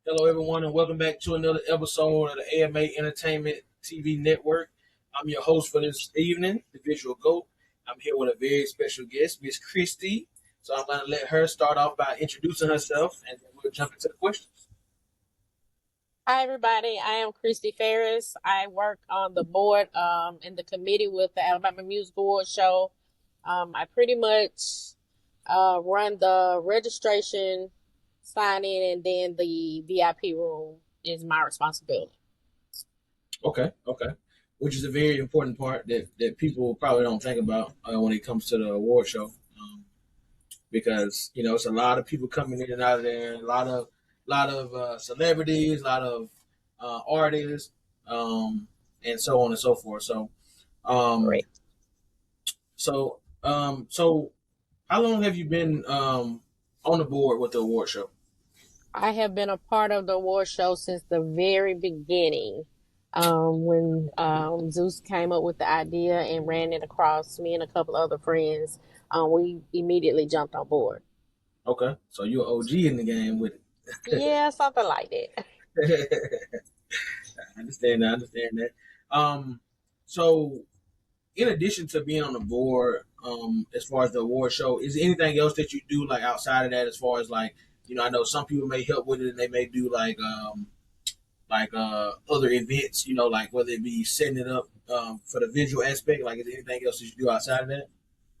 Hello, everyone, and welcome back to another episode of the AMA Entertainment TV Network. I'm your host for this evening, the Visual Goat. I'm here with a very special guest, Miss Christi. So I'm going to let her start off by introducing herself, and then we'll jump into the questions. Hi, everybody. I am Christi Ferris. I work on the board in the committee with the Alabama Music Award Show. I pretty much run the registration, sign in, and then the VIP room is my responsibility. Okay. Which is a very important part that people probably don't think about when it comes to the award show. Because it's a lot of people coming in and out of there, a lot of celebrities, a lot of artists, and so on and so forth. Um, Great. so how long have you been on the board with the award show? I have been a part of the award show since the very beginning. When Zeus came up with the idea and ran it across me and a couple other friends, we immediately jumped on board. Okay, so you're an OG in the game with Yeah, something like that. it. I understand that. I understand that. So in addition to being on the board, as far as the award show, is there anything else that you do like outside of that? As far as like, I know some people may help with it, and they may do like other events. Like whether it be setting it up for the visual aspect. Like, is there anything else that you do outside of that?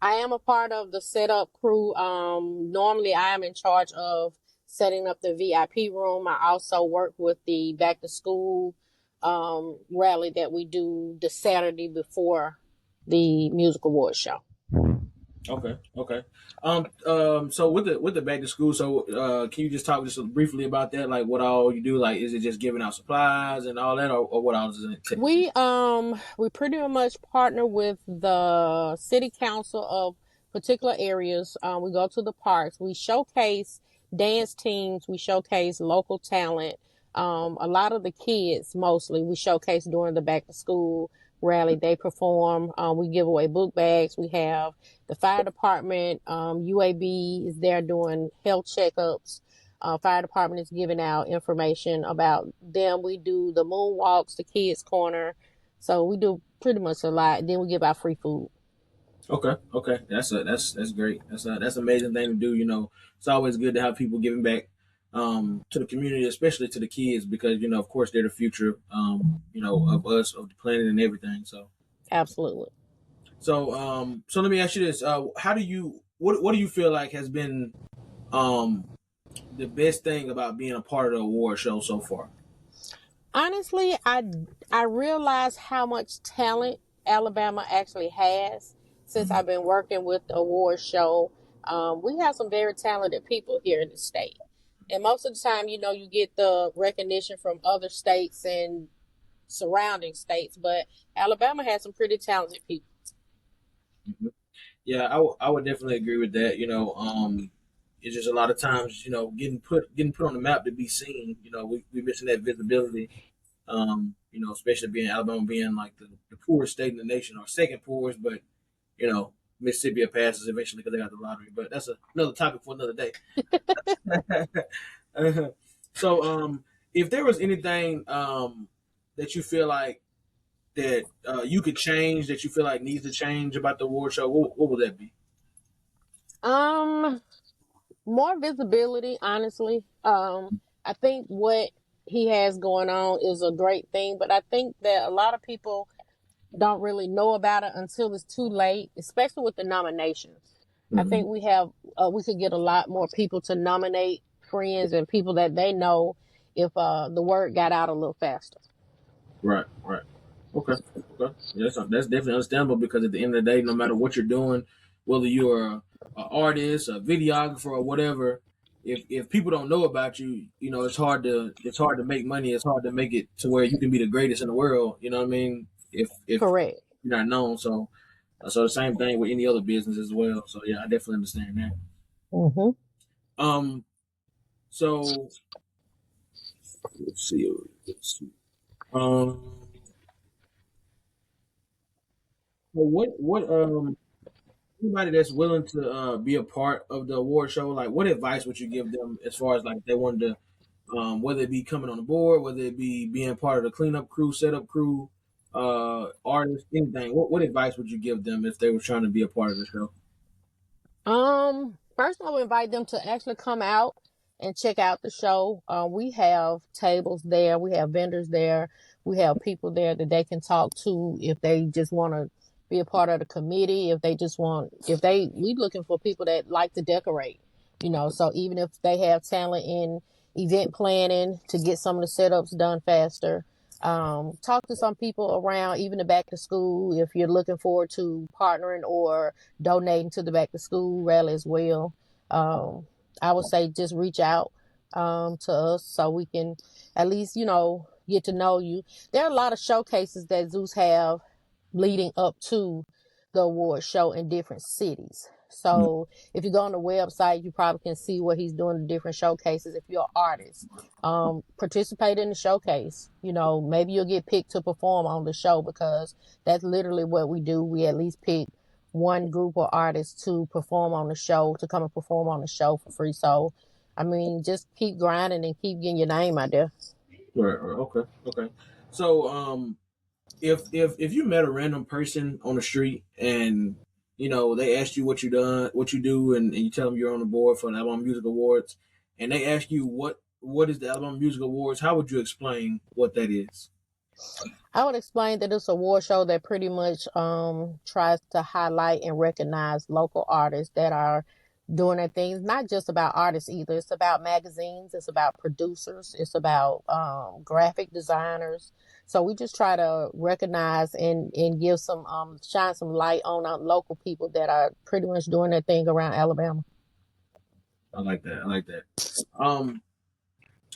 I am a part of the setup crew. Normally, I am in charge of setting up the VIP room. I also work with the back to school rally that we do the Saturday before the music awards show. Okay. So with the back to school, so can you just talk just briefly about that? Like, what all you do? Like, is it just giving out supplies and all that, or what else is it take? We pretty much partner with the city council of particular areas. We go to the parks. We showcase dance teams. We showcase local talent. A lot of the kids, mostly, we showcase during the back to school rally. They perform. We give away book bags. We have the fire department. UAB is there doing health checkups. Fire department is giving out information about them. We do the moonwalks, the kids corner. So we do pretty much a lot. Then we give out free food. Okay. That's great. That's an amazing thing to do. It's always good to have people giving back to the community, especially to the kids, because of course they're the future, of us, of the planet, and everything. So, Absolutely. so let me ask you this: how do you what do you feel like has been um the best thing about being a part of the award show so far? Honestly, I realize how much talent Alabama actually has since I've been working with the award show. We have some very talented people here in the state. And most of the time, you get the recognition from other states and surrounding states, but Alabama has some pretty talented people. Mhm. Yeah, I would definitely agree with that. It's just a lot of times, getting put on the map to be seen. We missing that visibility. Especially being Alabama being like the poorest state in the nation, or second poorest, but Mississippi will pass us eventually because they got the lottery. But that's another topic for another day. So, if there was anything that you feel like that you could change, that you feel like needs to change about the award show, what would that be? Um, More visibility, honestly. I think what he has going on is a great thing, but I think that a lot of people don't really know about it until it's too late, especially with the nominations. I Hmm. think we could get a lot more people to nominate friends and people that they know if the word got out a little faster. Right. Okay. Yeah, that's definitely understandable because at the end of the day, no matter what you're doing, whether you're an artist, a videographer, or whatever, if people don't know about you, it's hard to make money. It's hard to make it to where you can be the greatest in the world. You know what I mean? If Correct. you're not known, so the same thing with any other business as well. So yeah, I definitely understand that. Hmm. Um, so let's see. Let's see. Um, so what anybody that's willing to be a part of the award show, like what advice would you give them as far as like if they wanted to whether it be coming on the board, whether it be being part of the cleanup crew, setup crew, artists, anything. What advice would you give them if they were trying to be a part of the show? First I would invite them to actually come out and check out the show. We have tables there, we have vendors there, we have people there that they can talk to if they just want to be a part of the committee. If they just want, if they, we looking for people that like to decorate, you know. So even if they have talent in event planning to get some of the setups done faster. Talk to some people around, even the back to school, if you're looking forward to partnering or donating to the back to school rally as well. Um, I would say just reach out to us so we can at least, you know, get to know you. There are a lot of showcases that Zeus have leading up to the award show in different cities. So if you go on the website, you probably can see what he's doing in different showcases. If you're an artist, participate in the showcase. You know, maybe you'll get picked to perform on the show because that's literally what we do. We at least pick one group of artists to perform on the show, to come and perform on the show for free. So, I mean, just keep grinding and keep getting your name out there. Right. Okay. Okay. So, if you met a random person on the street and they asked you what you done, what you do, and you tell them you're on the board for the Alabama Music Awards, and they ask you what is the Alabama Music Awards, how would you explain what that is? I would explain that it's a award show that pretty much tries to highlight and recognize local artists that are doing their things. Not just about artists either. It's about magazines. It's about producers. It's about graphic designers. So we just try to recognize and give some shine some light on our local people that are pretty much doing their thing around Alabama. I like that. I like that. Um,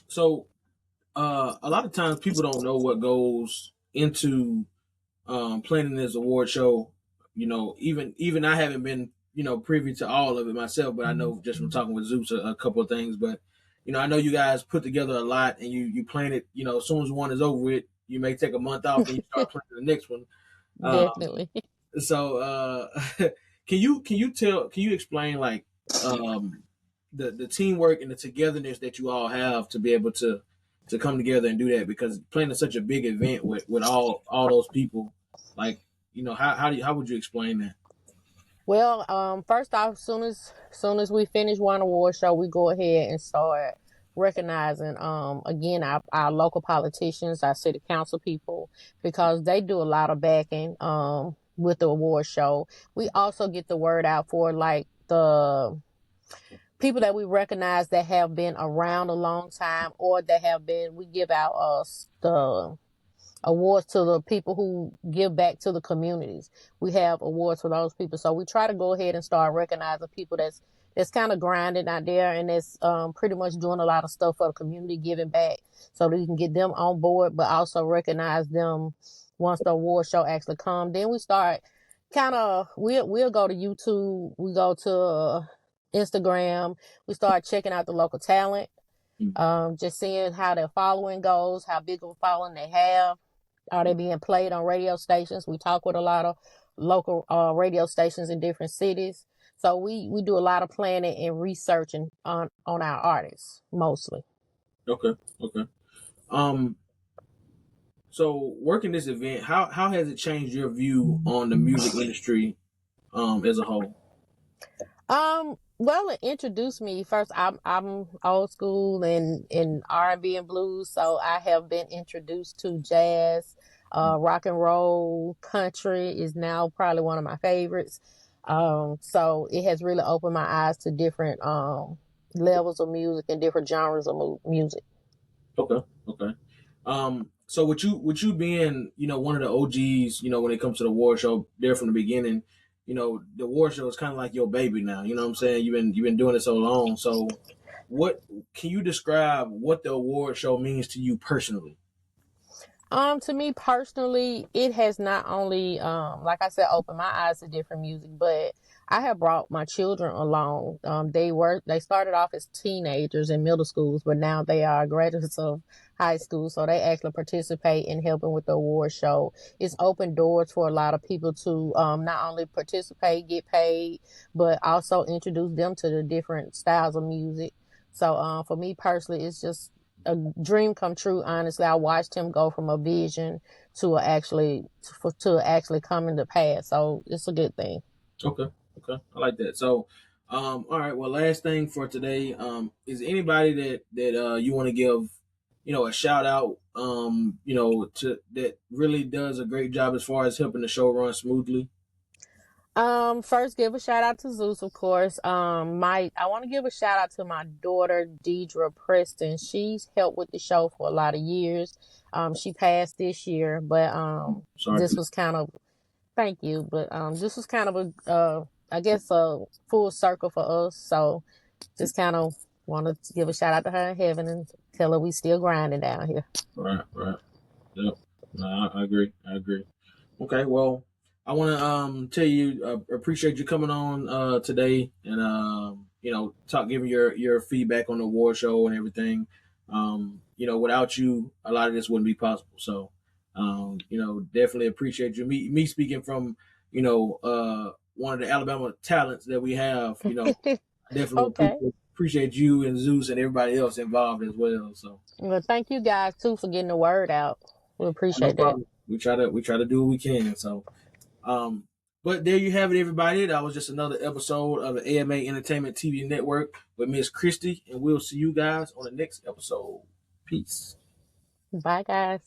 so a lot of times people don't know what goes into planning this award show. Even I haven't been privy to all of it myself, but I know just from talking with Zeus a couple of things. But I know you guys put together a lot, and you plan it. As soon as one is over with, you may take a month off and you start planning the next one. Um, Definitely. so can you explain like um, the teamwork and the togetherness that you all have to be able to come together and do that, because planning such a big event with all those people, like how would you explain that? Well, first off, soon as we finish one award show, we go ahead and start recognizing again our local politicians, our city council people, because they do a lot of backing with the award show. We also get the word out for like the people that we recognize that have been around a long time or that have been. We give out the awards to the people who give back to the communities. We have awards for those people. So we try to go ahead and start recognizing people that's kind of grinding out there and that's pretty much doing a lot of stuff for the community, giving back, so that you can get them on board, but also recognize them once the award show actually comes. Then we start kind of, we'll go to YouTube, we go to Instagram, we start checking out the local talent, just seeing how their following goes, how big of a following they have. Are they being played on radio stations? We talk with a lot of local radio stations in different cities. So we do a lot of planning and researching on our artists mostly. Okay, okay. Um, so working this event, how has it changed your view on the music industry as a whole? Well, it introduced me first. I'm old school and in R&B and blues, so I have been introduced to jazz, rock and roll, country is now probably one of my favorites. So it has really opened my eyes to different levels of music and different genres of music. Okay, okay. So with you being one of the OGs, when it comes to the award show, there from the beginning, the award show is kind of like your baby now. You know what I'm saying? You've been doing it so long. So, what can you describe what the award show means to you personally? To me personally, it has not only, like I said, opened my eyes to different music, but I have brought my children along. They started off as teenagers in middle schools, but now they are graduates of high school. So they actually participate in helping with the award show. It's opened doors for a lot of people to, not only participate, get paid, but also introduce them to the different styles of music. So, for me personally, it's just a dream come true. Honestly, I watched him go from a vision to actually coming to pass. So it's a good thing. Okay, okay, I like that. So, all right. Well, last thing for today, is anybody that you want to give, a shout out, to that really does a great job as far as helping the show run smoothly. First give a shout out to Zeus, of course. I want to give a shout out to my daughter, Deidre Preston. She's helped with the show for a lot of years. She passed this year, but Sorry this for was kind of thank you, but this was kind of I guess a full circle for us. So just kind of wanted to give a shout out to her in heaven and tell her we still grinding down here. right, right. Yep. No, I agree. I agree. Okay, well, I want to tell you appreciate you coming on today and giving your feedback on the award show and everything. Without you, a lot of this wouldn't be possible. So, definitely appreciate you. Me speaking from one of the Alabama talents that we have. I definitely Okay. appreciate you and Zeus and everybody else involved as well. So, Well, thank you guys too for getting the word out. We no appreciate that. problem. We try to do what we can. So. Um, but there you have it, everybody. That was just another episode of the AMA Entertainment TV Network with Miss Christi, and we'll see you guys on the next episode. Peace. Bye, guys.